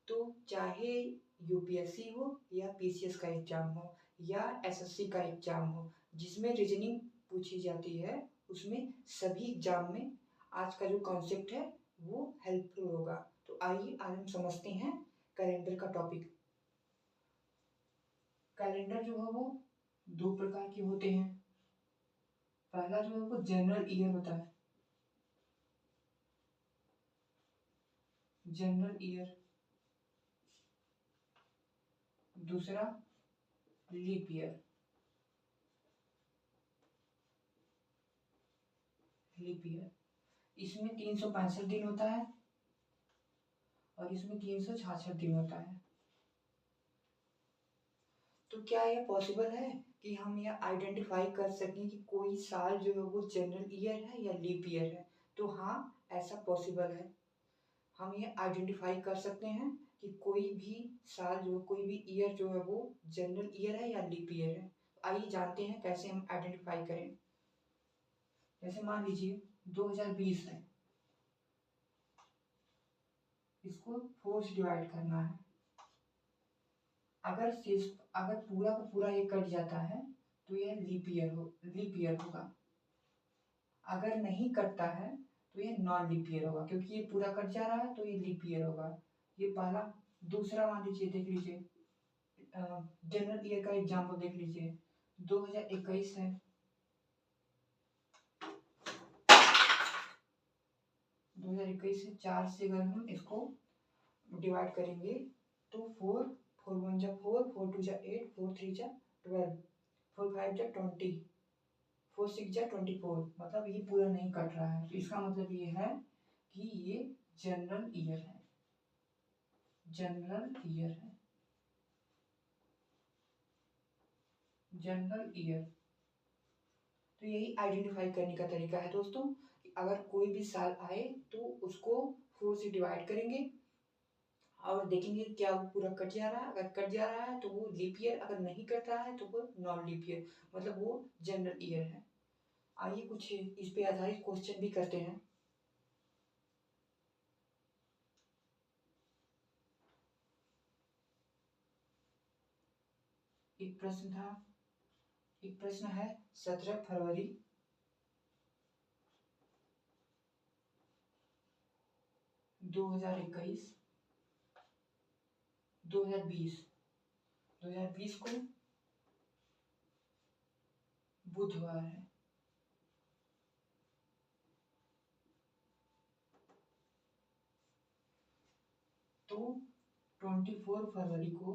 तो चाहे यूपीएससी हो या पीसीएस का एग्जाम हो या एसएससी का एग्जाम हो, जिसमें रीजनिंग पूछी जाती है, उसमें सभी एग्जाम में आज का जो कॉन्सेप्ट है वो हेल्पफुल होगा। तो आइए आज हम समझते हैं कैलेंडर का टॉपिक। कैलेंडर जो है वो दो प्रकार के होते हैं। पहला जो है वो जनरल ईयर होता है, जनरल ईयर। दूसरा लीप ईयर, लीप ईयर। इसमें 365 दिन होता है और इसमें 366 दिन होता है। तो क्या यह पॉसिबल है कि हम यह आइडेंटिफाई कर सकें कि कोई साल जो है वो जनरल ईयर है या लीप ईयर है? तो हाँ, ऐसा पॉसिबल है। हम ये आइडेंटिफाई कर सकते हैं कि कोई भी साल जो कोई भी ईयर जो है वो जनरल ईयर है या लीप ईयर है। आइए जानते हैं कैसे हम आइडेंटिफाई करें। जैसे मान लीजिए 2020 है, इसको 4 से डिवाइड करना है। अगर पूरा का पूरा ये कट जाता है तो यह लीप ईयर होगा। अगर नहीं कटता है तो ये नॉन लीप ईयर होगा, क्योंकि ये पूरा कट जा रहा है तो ये लीप ईयर होगा। ये पहला। दूसरा मान लीजिए, देख लीजिए, जनरल ईयर का एग्जाम्पल देख लीजिए। 2021 है, 2021 से 4 से अगर हम इसको डिवाइड करेंगे तो 4, 4 1 जा 4, 4 2 जा 8, 4 3 जा 12, 4 5 जा 20, 4 6 जा 24। मतलब ये पूरा नहीं कट रहा है, तो इसका मतलब ये है कि ये जनरल ईयर है, जनरल ईयर है, जनरल ईयर। तो यही आइडेंटिफाई करने का तरीका है दोस्तों, कि अगर कोई भी साल आए तो उसको 4 से डिवाइड करेंगे और देखेंगे क्या वो पूरा कट जा रहा है। अगर कट जा रहा है तो वो लीप ईयर, अगर नहीं कट रहा है तो वो नॉन लीप ईयर, मतलब वो जनरल ईयर है। आइए कुछ इस पे आधारित क्वेश्चन भी करते हैं। एक प्रश्न था, एक प्रश्न है 17 फरवरी 2021, 2020, 2020 को बुधवार है। तो 24 फरवरी को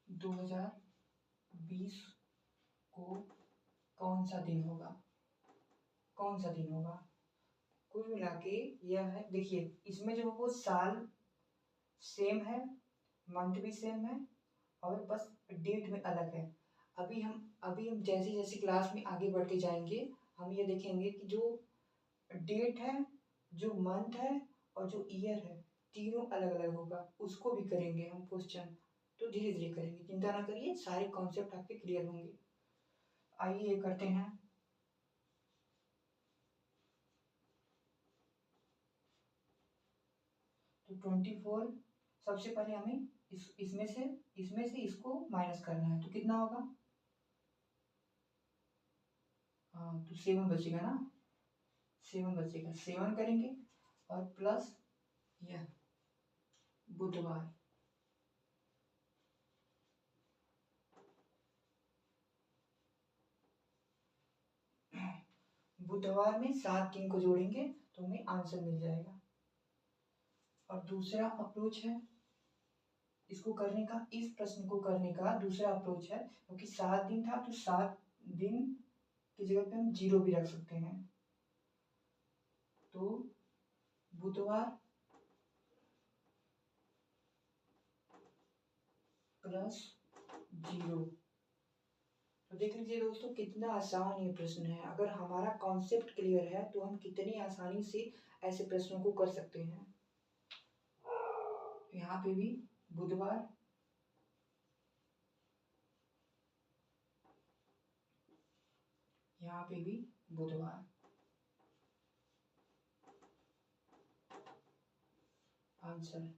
2020 को कौन सा दिन होगा, कौन सा दिन होगा? कुल मिला के यह है, देखिए इसमें जो वो साल सेम है, मंथ भी सेम है, और बस डेट में अलग है। अभी हम जैसे जैसे क्लास में आगे बढ़ते जाएंगे, हम ये देखेंगे कि जो डेट है, जो मंथ है और जो ईयर है, तीनों अलग अलग होगा। उसको भी करेंगे हम क्वेश्चन, तो धीरे धीरे करेंगे, चिंता ना करिए, सारे कॉन्सेप्ट आपके क्लियर होंगे। आइए ये करते हैं। तो 24, सबसे पहले हमें इसमें से इसको माइनस करना है, तो कितना होगा? हाँ, तो 7 बचेगा ना, 7 बचेगा, 7 करेंगे और प्लस यह बुधवार। बुधवार में 7 दिन को जोड़ेंगे तो हमें आंसर मिल जाएगा। और दूसरा अप्रोच है इसको करने का, इस प्रश्न को करने का दूसरा अप्रोच है, क्योंकि 7 दिन था तो 7 दिन की जगह पे हम 0 भी रख सकते हैं। तो बुधवार प्लस 0। तो देख लीजिए दोस्तों, कितना आसान ये प्रश्न है। अगर हमारा कॉन्सेप्ट क्लियर है तो हम कितनी आसानी से ऐसे प्रश्नों को कर सकते हैं। यहाँ पे भी बुधवार, यहाँ पे भी बुधवार। Answer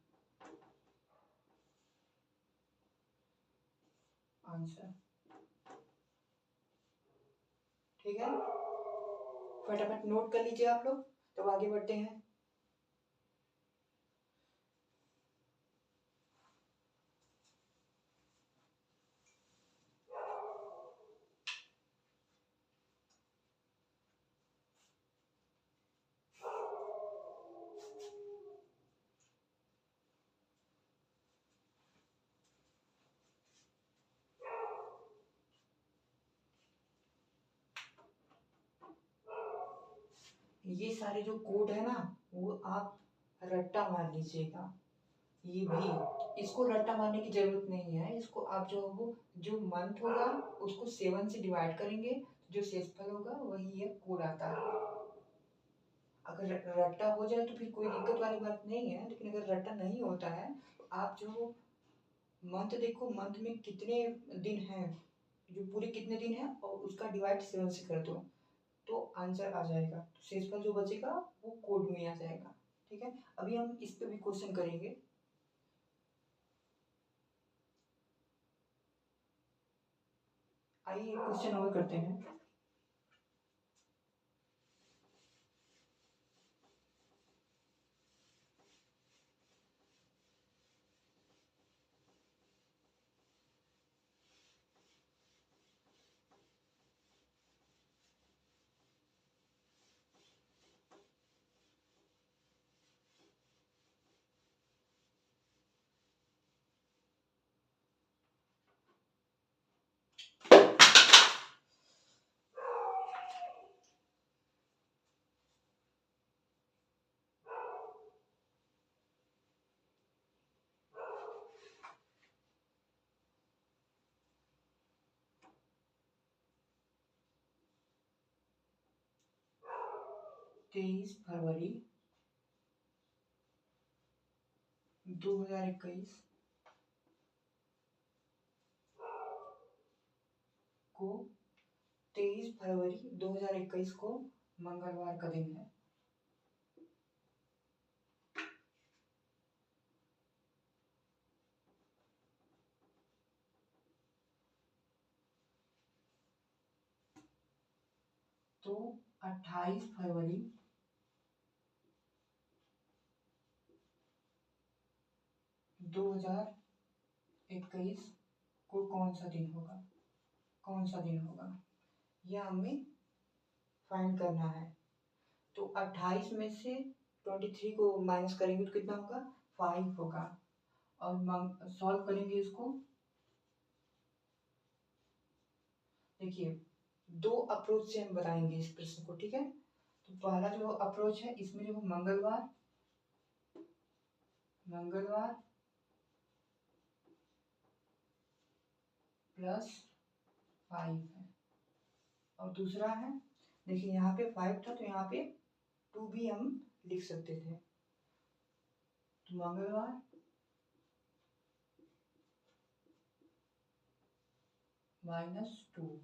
answer. ठीक है, फटाफट नोट कर लीजिए आप लोग, तो आगे बढ़ते हैं। ये सारे जो कोड है ना, वो आप रट्टा मार लीजिएगा। ये भी, इसको रट्टा मारने की जरूरत नहीं है। इसको आप जो वो जो मंथ होगा उसको 7 से डिवाइड करेंगे, जो शेषफल होगा वही ये कोड आता है। अगर रट्टा हो जाए तो फिर कोई दिक्कत वाली बात नहीं है, लेकिन अगर रट्टा नहीं होता है तो आप जो मंथ देखो, मंथ में कितने दिन हैं, जो पूरे कितने दिन हैं, और उसका डिवाइड 7 से कर दो तो आंसर आ जाएगा। तो शेषफल जो बचेगा वो कोड में आ जाएगा। ठीक है, अभी हम इस पे भी क्वेश्चन करेंगे। आइए क्वेश्चन और करते हैं। तेईस फरवरी 2021 को 23 फरवरी 2021 को मंगलवार का दिन है। तो 28 फरवरी 2021 को कौन सा दिन होगा, कौन सा दिन होगा, यह हमें फाइंड करना है। तो 28 में से 23 को माइनस करेंगे तो कितना होगा, 5 होगा। और सॉल्व करेंगे इसको। देखिए, दो अप्रोच से हम बताएंगे इस प्रश्न को। ठीक है, तो पहला जो अप्रोच है, इसमें जो मंगलवार मंगलवार प्लस 5 है, और दूसरा है, देखिए यहाँ पे 5 था तो यहाँ पे 2 भी हम लिख सकते थे। तो मंगलवार -2।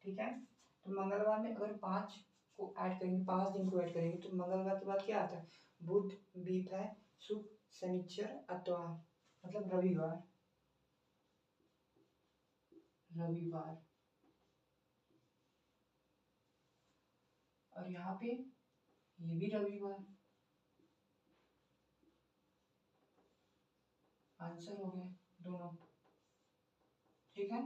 ठीक है, तो मंगलवार में अगर 5 को ऐड करेंगे, 5 दिन को ऐड करेंगे, तो मंगलवार के बाद क्या आता है, बुध, बीता, शुक्र, शनिचर, इतवार, मतलब रविवार। रविवार, और यहाँ पे ये भी रविवार। आंसर हो गए दोनों। ठीक है,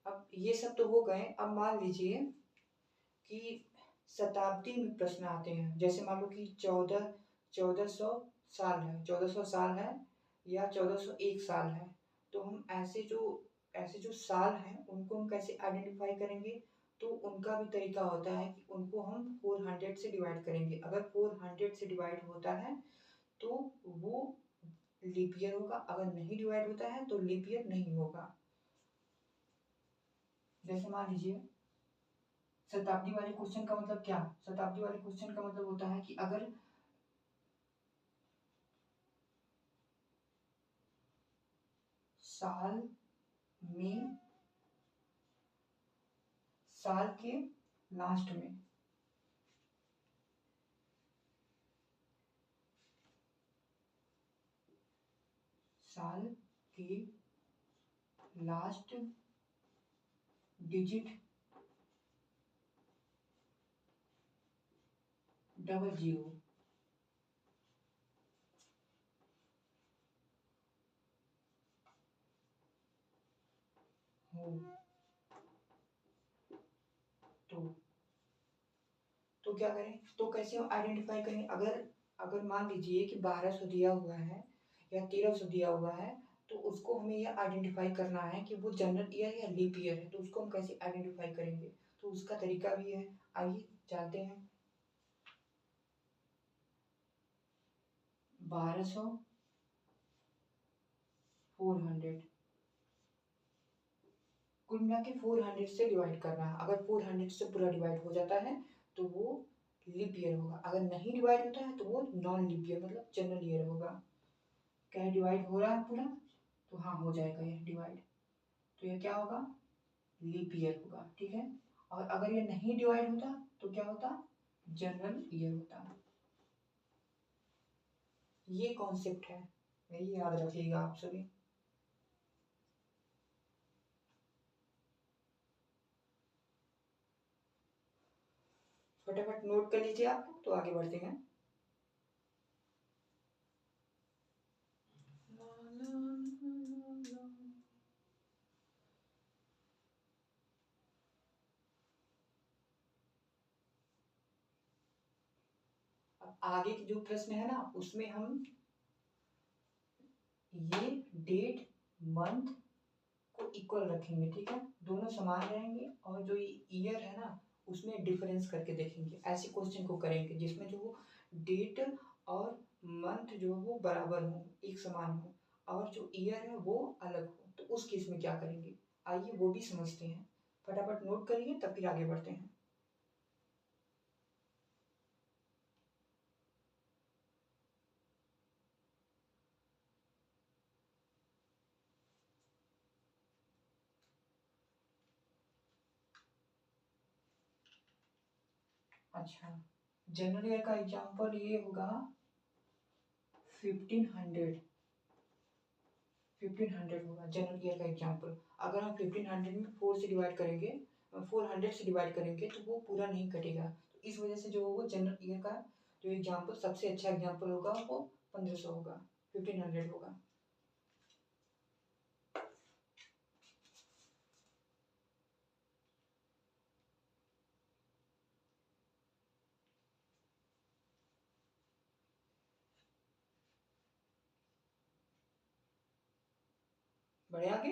अब ये सब तो हो गए। अब मान लीजिए कि शताब्दी में प्रश्न आते हैं, जैसे मान लो कि 1400 साल है, 1400 साल है या 1401 साल है। तो हम ऐसे जो साल हैं उनको हम कैसे आइडेंटिफाई करेंगे, तो उनका भी तरीका होता है कि उनको हम 400 से डिवाइड करेंगे। अगर 400 से डिवाइड होता है तो वो लीप ईयर होगा, अगर नहीं डिवाइड होता है तो लीप ईयर नहीं होगा। जैसे मान लीजिए, शताब्दी वाले क्वेश्चन का मतलब क्या, शताब्दी वाले क्वेश्चन का मतलब होता है कि अगर साल में, साल के लास्ट में साल की लास्ट डिजिट डबल जीरो हो तो क्या करें, तो कैसे आइडेंटिफाई करें। अगर अगर मान लीजिए कि 1200 दिया हुआ है या 1300 दिया हुआ है, तो उसको हमें यह आइडेंटिफाई करना है कि वो जनरल ईयर या लीप ईयर है, तो उसको हम कैसे आइडेंटिफाई करेंगे। तो उसका तरीका भी है, आइए जानते हैं। 1200 400 कुल मिला के 400 से डिवाइड करना है। अगर 400 से पूरा डिवाइड हो जाता है तो वो लीप ईयर होगा, अगर नहीं डिवाइड होता है तो वो नॉन लीप ईयर मतलब जनरल ईयर होगा। क्या डिवाइड हो रहा है पूरा, तो हाँ हो जाएगा ये डिवाइड, तो ये क्या होगा, लीप ईयर होगा, ठीक है। और अगर ये नहीं डिवाइड होता तो क्या होता, जनरल ईयर होता। ये कॉन्सेप्ट है, यही याद रखिएगा आप सभी। फटाफट नोट कर लीजिए आप, तो आगे बढ़ते हैं। अब आगे के जो प्रश्न है ना, उसमें हम ये डेट मंथ को इक्वल रखेंगे, ठीक है, दोनों समान रहेंगे, और जो ये ईयर है ना उसमें डिफरेंस करके देखेंगे। ऐसे क्वेश्चन को करेंगे जिसमें जो डेट और मंथ जो वो बराबर हो, एक समान हो, और जो ईयर है वो अलग हो, तो उस केस में क्या करेंगे, आइए वो भी समझते हैं। फटाफट नोट करिए तब फिर आगे बढ़ते हैं। अच्छा, जनरल ईयर का एग्जाम्पल ये होगा 1500 1500 होगा जनरल ईयर का एग्जाम्पल। अगर हम 1500 में 4 से डिवाइड करेंगे, 400 से डिवाइड करेंगे तो वो पूरा नहीं कटेगा, तो इस वजह से जो वो जनरल ईयर का जो एग्जाम्पल सबसे अच्छा एग्जाम्पल होगा वो 1500 होगा, 1500 होगा। बढ़े आगे।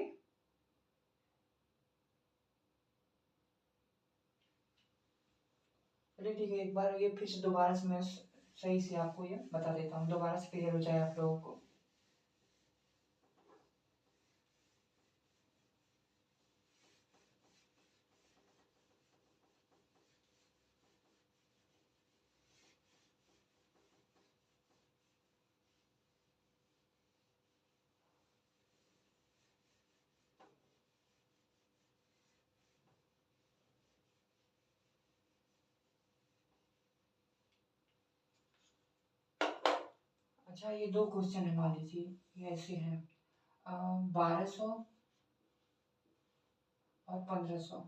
चलिए ठीक है, एक बार ये फिर से दोबारा से मैं सही से आपको ये बता देता हूँ, दोबारा से क्लियर हो जाए आप लोगों को। अच्छा, ये दो क्वेश्चन है, मान लीजिए ये ऐसे हैं, 1200 और 1500,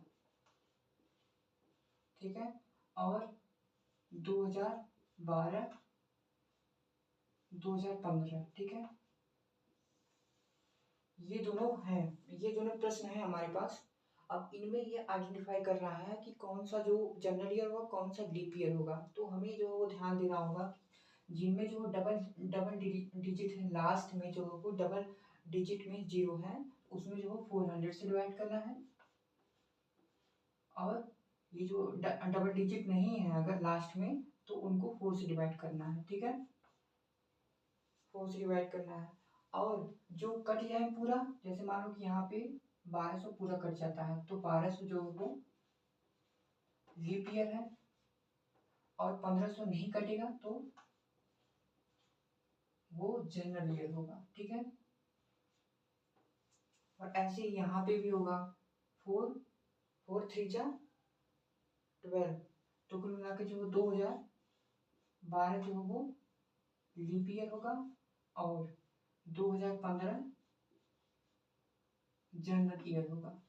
ठीक है, और 2012 2015, ठीक है। ये दोनों हैं, ये दोनों प्रश्न हैं हमारे पास। अब इनमें ये आइडेंटिफाई कर रहा है कि कौन सा जो जनरल ईयर होगा, कौन सा लीप ईयर होगा। तो हमें जो वो ध्यान देना होगा जिनमें जो डबल डबल डिजिट है, लास्ट में जो वो डबल डिजिट में जीरो है, उसमें जो 400 से डिवाइड करना है। और ये जो डबल डिजिट नहीं है अगर लास्ट में, तो उनको 4 से डिवाइड करना है, ठीक है, 4 से डिवाइड करना है। और जो कट जाए पूरा, जैसे मान लो कि यहाँ पे 1200 पूरा कट जाता है, तो 1200 जो वो लीप ईयर है, और 1500 नहीं कटेगा तो वो जनरल ईयर होगा, ठीक है। और ऐसे ही यहाँ पे भी होगा, 4 4 3 जा 12, तो कुल मिला के जो 2012 जो वो लीप ईयर होगा, और 2015 जनरल ईयर होगा।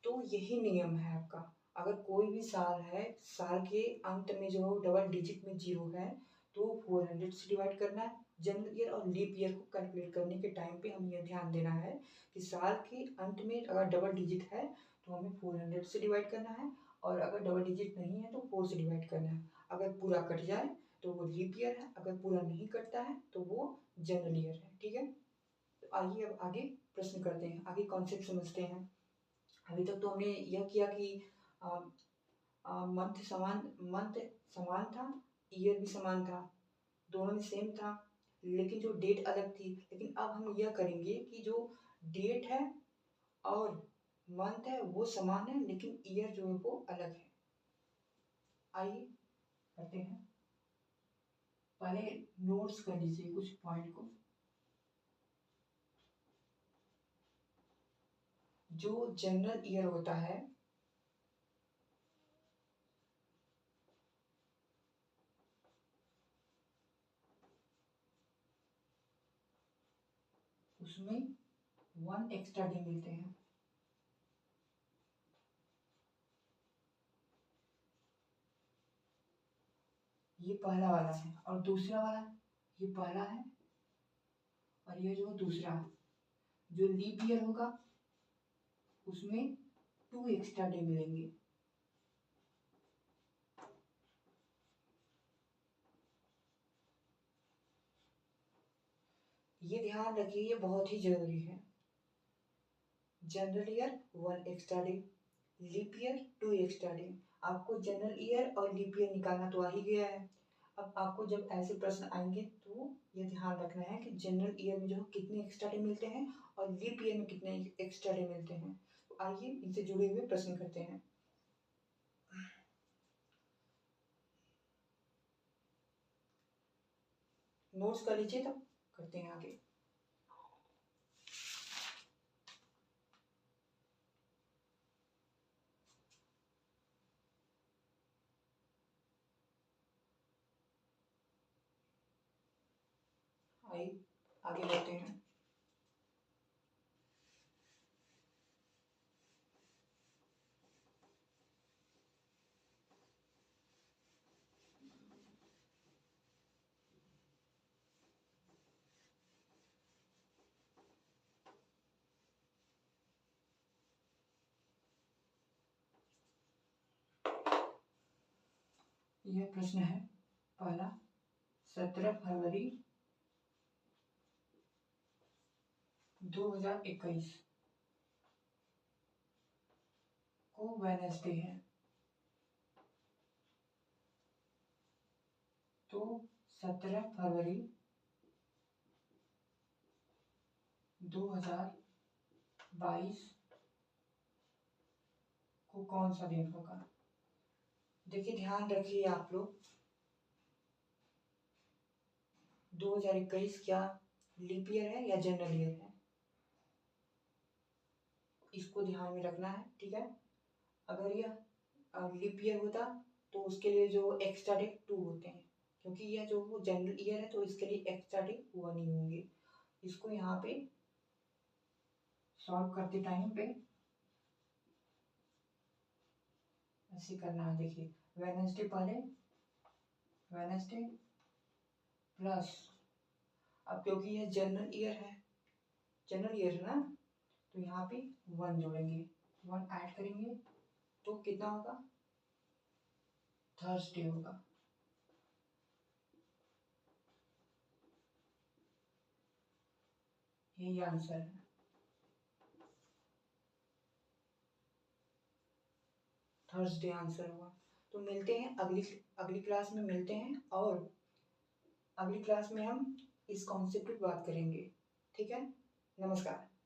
तो यही नियम है आपका, अगर कोई भी साल है, साल के अंत में जो डबल डिजिट में जीरो है तो 400 से डिवाइड करना है। जनरल ईयर और लीप ईयर को कैलकुलेट करने के टाइम पे हमें यह ध्यान देना है कि साल के अंत में अगर डबल डिजिट है तो हमें 400 से डिवाइड करना है, और अगर डबल डिजिट नहीं है तो 4 से डिवाइड करना है। अगर पूरा कट जाए तो वो लीप ईयर है, अगर पूरा नहीं कटता है तो वो जनरल ईयर है। ठीक है, तो आइए अब आगे प्रश्न करते हैं, आगे कॉन्सेप्ट समझते हैं। अभी तक तो हमने यह किया कि मंथ समान था, ईयर भी समान था, दोनों में सेम था, लेकिन जो डेट अलग थी। लेकिन अब हम यह करेंगे कि जो डेट है और मंथ है वो समान है, लेकिन ईयर जो है वो अलग है। आइए करते हैं, पहले नोट्स कर लीजिए कुछ पॉइंट को। जो जनरल ईयर होता है उसमें 1 एक्स्ट्रा डे मिलते हैं। ये पहला वाला है, और दूसरा वाला ये पहला है और ये जो दूसरा है। जो लीप ईयर होगा उसमें 2 एक्स्ट्रा डे मिलेंगे। ये ध्यान रखिए, ये बहुत ही जरूरी है। General year 1 extra day, leap year 2 extra day. आपको जनरल ईयर और लीप ईयर निकालना तो आ ही गया है। अब आपको जब ऐसे प्रश्न आएंगे तो ये ध्यान रखना है कि जनरल ईयर में जो कितने एक्स्ट्रा डे मिलते हैं और लीप ईयर में कितने एक्स्ट्रा डे मिलते हैं। तो आइए इनसे जुड़े हुए प्रश्न करते हैं। नोट्स कर लीजिए, तब करते हैं आगे। आइए आगे बढ़ते हैं। यह प्रश्न है पहला, 17 फरवरी 2021 को वेडनेसडे है, तो 17 फरवरी 2022 को कौन सा दिन होगा। देखिए ध्यान रखिए आप लोग, 2021 क्या लीप ईयर है या जनरल ईयर है, इसको ध्यान में रखना है। ठीक है, अगर यह लीप ईयर होता तो उसके लिए जो एक्स्ट्रा डे 2 होते हैं, क्योंकि यह जो वो जनरल ईयर है तो इसके लिए एक्स्ट्रा डे 1 ही होंगे। इसको यहाँ पे सॉल्व करते टाइम पे ऐसे करना है। देखिए वेडनेसडे पहले, वेडनेसडे प्लस, अब क्योंकि यह जनरल ईयर है, जनरल ईयर है ना, तो यहाँ पे 1 जोड़ेंगे, 1 ऐड करेंगे तो कितना होगा, थर्सडे होगा। यही आंसर है। थर्सडे आंसर हुआ। तो मिलते हैं अगली अगली क्लास में मिलते हैं, और अगली क्लास में हम इस कॉन्सेप्ट पर बात करेंगे। ठीक है, नमस्कार।